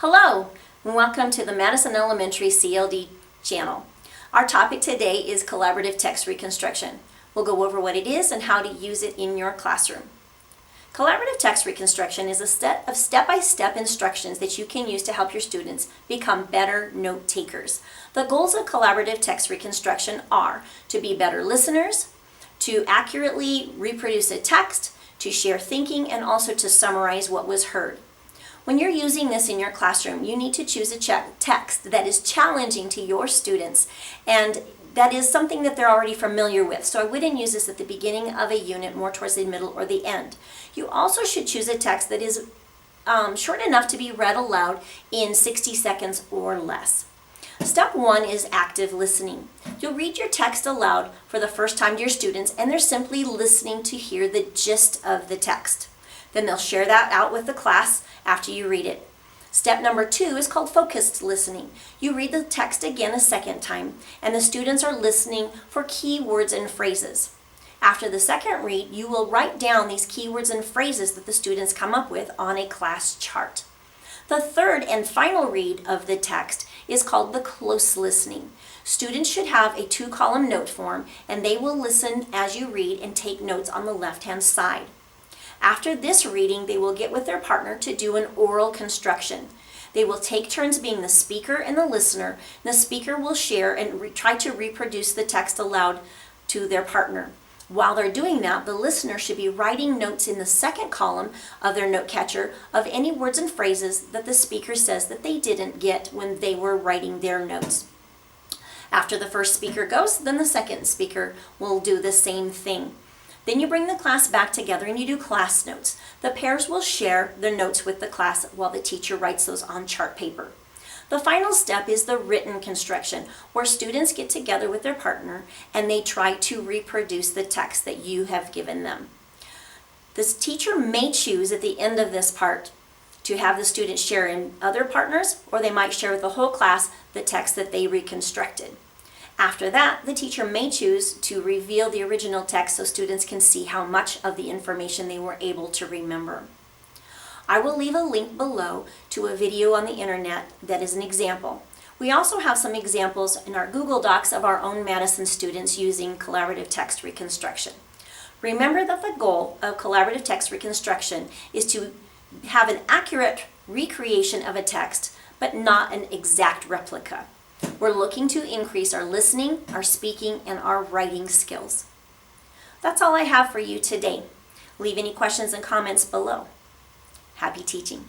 Hello, and welcome to the Madison Elementary CLD channel. Our topic today is Collaborative Text Reconstruction. We'll go over what it is and how to use it in your classroom. Collaborative Text Reconstruction is a set of step-by-step instructions that you can use to help your students become better note takers. The goals of Collaborative Text Reconstruction are to be better listeners, to accurately reproduce a text, to share thinking, and also to summarize what was heard. When you're using this in your classroom, you need to choose a text that is challenging to your students and that is something that they're already familiar with. So I wouldn't use this at the beginning of a unit, more towards the middle or the end. You also should choose a text that is short enough to be read aloud in 60 seconds or less. Step 1 is active listening. You'll read your text aloud for the first time to your students, and they're simply listening to hear the gist of the text. Then they'll share that out with the class after you read it. Step number 2 is called focused listening. You read the text again a second time, and the students are listening for key words and phrases. After the second read, you will write down these keywords and phrases that the students come up with on a class chart. The third and final read of the text is called the close listening. Students should have a 2-column note form, and they will listen as you read and take notes on the left-hand side. After this reading, they will get with their partner to do an oral construction. They will take turns being the speaker and the listener. The speaker will share and try to reproduce the text aloud to their partner. While they're doing that, the listener should be writing notes in the second column of their note catcher of any words and phrases that the speaker says that they didn't get when they were writing their notes. After the first speaker goes, then the second speaker will do the same thing. Then you bring the class back together and you do class notes. The pairs will share their notes with the class while the teacher writes those on chart paper. The final step is the written construction, where students get together with their partner and they try to reproduce the text that you have given them. This teacher may choose at the end of this part to have the students share in other partners, or they might share with the whole class the text that they reconstructed. After that, the teacher may choose to reveal the original text so students can see how much of the information they were able to remember. I will leave a link below to a video on the internet that is an example. We also have some examples in our Google Docs of our own Madison students using collaborative text reconstruction. Remember that the goal of collaborative text reconstruction is to have an accurate recreation of a text, but not an exact replica. We're looking to increase our listening, our speaking, and our writing skills. That's all I have for you today. Leave any questions and comments below. Happy teaching.